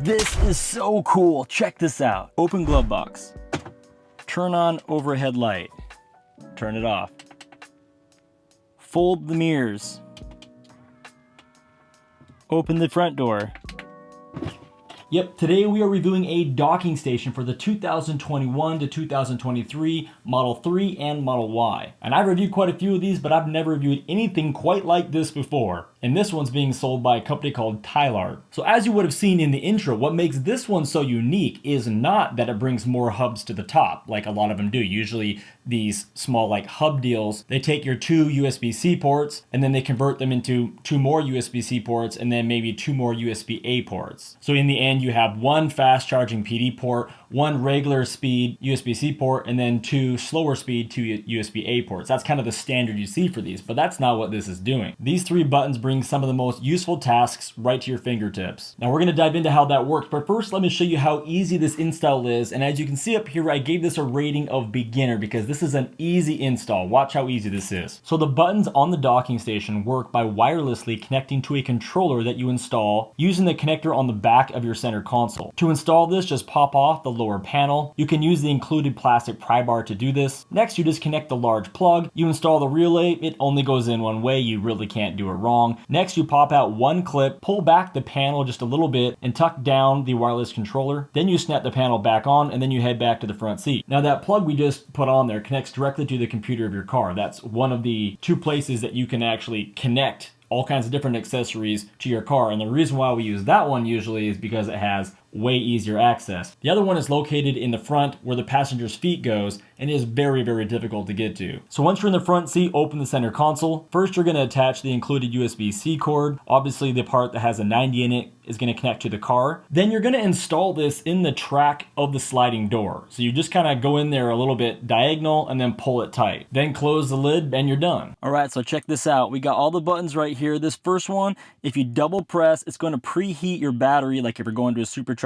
This is so cool. Check this out. Open glove box. Turn on overhead light. Turn it off. Fold the mirrors. Open the front door. Yep, today we are reviewing a docking station for the 2021 to 2023 Model 3 and Model Y. And I've reviewed quite a few of these, but I've never reviewed anything quite like this before. And this one's being sold by a company called Tylart. So as you would have seen in the intro, what makes this one so unique is not that it brings more hubs to the top, like a lot of them do. Usually these small like hub deals, they take your two USB-C ports and then they convert them into two more USB-C ports and then maybe two more USB-A ports. So in the end, you have one fast charging PD port, one regular speed USB-C port, and then two slower speed two USB-A ports. That's kind of the standard you see for these, but that's not what this is doing. These three buttons bring some of the most useful tasks right to your fingertips. Now we're going to dive into how that works, but first let me show you how easy this install is. And as you can see up here, I gave this a rating of beginner because this is an easy install. Watch how easy this is. So the buttons on the docking station work by wirelessly connecting to a controller that you install using the connector on the back of your center console. To install this, just pop off the lower panel. You can use the included plastic pry bar to do this. Next, you disconnect the large plug. You install the relay. It only goes in one way. You really can't do it wrong. Next, you pop out one clip, pull back the panel just a little bit, and tuck down the wireless controller. Then you snap the panel back on, and then you head back to the front seat. Now that plug we just put on there connects directly to the computer of your car. That's one of the two places that you can actually connect all kinds of different accessories to your car. And the reason why we use that one usually is because it has way easier access. The other one is located in the front where the passenger's feet goes and is very, very difficult to get to. So once you're in the front seat, open the center console. First, you're going to attach the included USB-C cord. Obviously, the part that has a 90 in it is going to connect to the car. Then you're going to install this in the track of the sliding door. So you just kind of go in there a little bit diagonal and then pull it tight. Then close the lid and you're done. All right, so check this out. We got all the buttons right here. This first one, if you double press, it's going to preheat your battery like if you're going to a supercharger.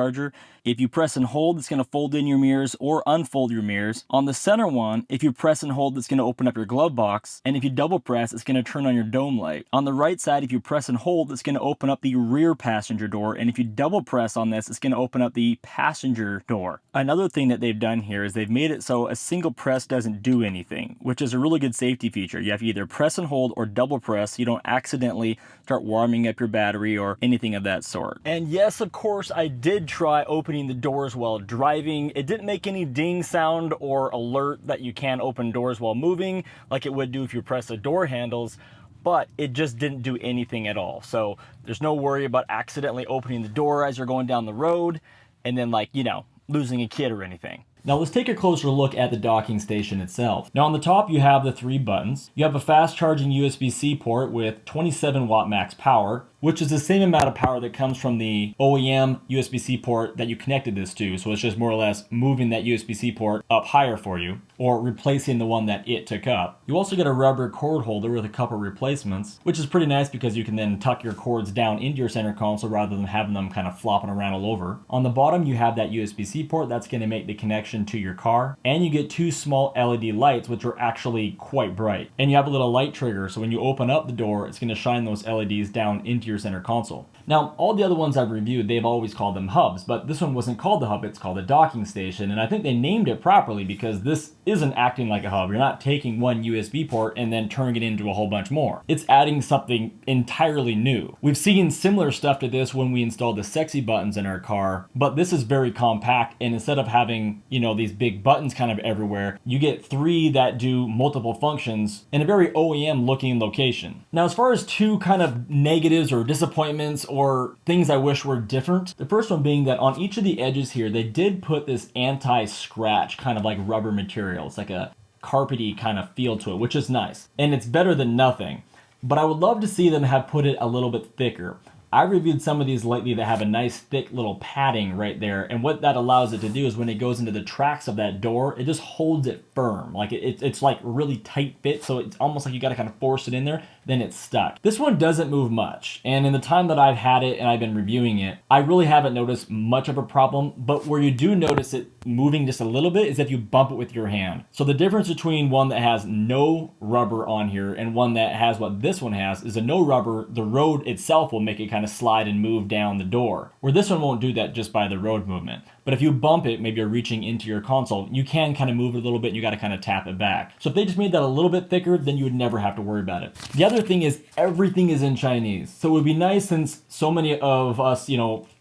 If you press and hold, it's going to fold in your mirrors or unfold your mirrors. On the center one, if you press and hold, it's going to open up your glove box. And if you double press, it's going to turn on your dome light. On the right side, if you press and hold, it's going to open up the rear passenger door. And if you double press on this, it's going to open up the passenger door. Another thing that they've done here is they've made it so a single press doesn't do anything, which is a really good safety feature. You have to either press and hold or double press so you don't accidentally start warming up your battery or anything of that sort. And yes, of course, I did try opening the doors while driving. It didn't make any ding sound or alert that you can open doors while moving like it would do if you press the door handles, but it just didn't do anything at all. So there's no worry about accidentally opening the door as you're going down the road and then, like, you know, losing a kid or anything. Now let's take a closer look at the docking station itself. Now on the top you have the three buttons. You have a fast charging USB-C port with 27 watt max power, which is the same amount of power that comes from the OEM USB-C port that you connected this to. So it's just more or less moving that USB-C port up higher for you or replacing the one that it took up. You also get a rubber cord holder with a couple replacements, which is pretty nice because you can then tuck your cords down into your center console rather than having them kind of flopping around all over. On the bottom you have that USB-C port that's going to make the connection to your car, and you get two small LED lights which are actually quite bright. And you have a little light trigger, so when you open up the door, it's going to shine those LEDs down into your center console. Now, all the other ones I've reviewed, they've always called them hubs, but this one wasn't called the hub, it's called a docking station, and I think they named it properly because this isn't acting like a hub. You're not taking one USB port and then turning it into a whole bunch more. It's adding something entirely new. We've seen similar stuff to this when we installed the sexy buttons in our car, but this is very compact, and instead of having, you know, these big buttons kind of everywhere, you get three that do multiple functions in a very OEM looking location. Now, as far as two kind of negatives or disappointments or things I wish were different, the first one being that on each of the edges here, they did put this anti-scratch kind of like rubber material. It's like a carpety kind of feel to it, which is nice. And it's better than nothing. But I would love to see them have put it a little bit thicker. I reviewed some of these lately that have a nice thick little padding right there, and what that allows it to do is when it goes into the tracks of that door, it just holds it firm. Like it's like really tight fit, so it's almost like you got to kind of force it in there. then it's stuck. This one doesn't move much, and in the time that I've had it and I've been reviewing it, I really haven't noticed much of a problem, but where you do notice it moving just a little bit is if you bump it with your hand. So the difference between one that has no rubber on here and one that has what this one has is a no rubber, the road itself will make it kind of slide and move down the door, where this one won't do that just by the road movement. But if you bump it, maybe you're reaching into your console, you can kind of move it a little bit and you got to kind of tap it back. So if they just made that a little bit thicker, then you would never have to worry about it. The other thing is everything is in Chinese. So it would be nice, since so many of us,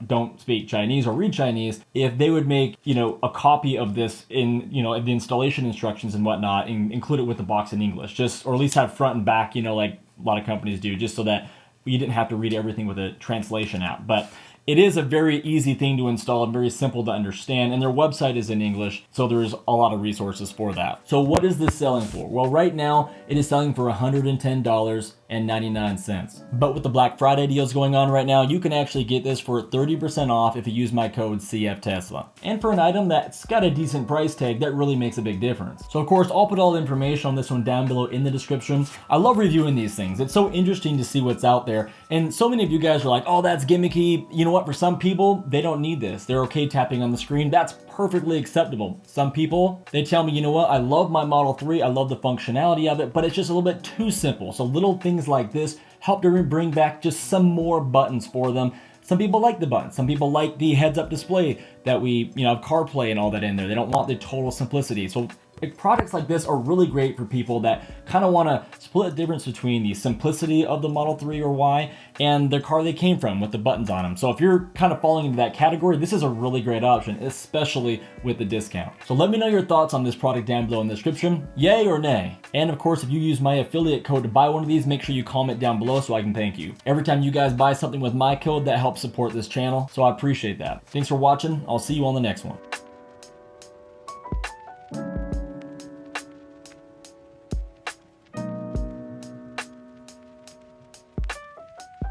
don't speak Chinese or read Chinese, if they would make, a copy of this in, the installation instructions and whatnot, and include it with the box in English, or at least have front and back, like a lot of companies do, just so that you didn't have to read everything with a translation app. But it is a very easy thing to install and very simple to understand, and their website is in English, so there's a lot of resources for that. So what is this selling for? Well, right now it is selling for $110.99. But with the Black Friday deals going on right now, you can actually get this for 30% off if you use my code CfTesla. And for an item that's got a decent price tag, that really makes a big difference. So of course, I'll put all the information on this one down below in the description. I love reviewing these things. It's so interesting to see what's out there. And so many of you guys are like, oh, that's gimmicky. You know what? For some people, they don't need this. They're okay tapping on the screen. That's perfectly acceptable. Some people, they tell me, you know what? I love my Model 3. I love the functionality of it, but it's just a little bit too simple. So little things like this help to bring back just some more buttons for them. Some people like the buttons. Some people like the heads-up display that we, have CarPlay and all that in there. They don't want the total simplicity. So products like this are really great for people that kind of want to split the difference between the simplicity of the Model 3 or Y and the car they came from with the buttons on them. So if you're kind of falling into that category, this is a really great option, especially with the discount. So let me know your thoughts on this product down below in the description. Yay or nay? And of course, if you use my affiliate code to buy one of these, make sure you comment down below so I can thank you. Every time you guys buy something with my code, that helps support this channel, so I appreciate that. Thanks for watching. I'll see you on the next one.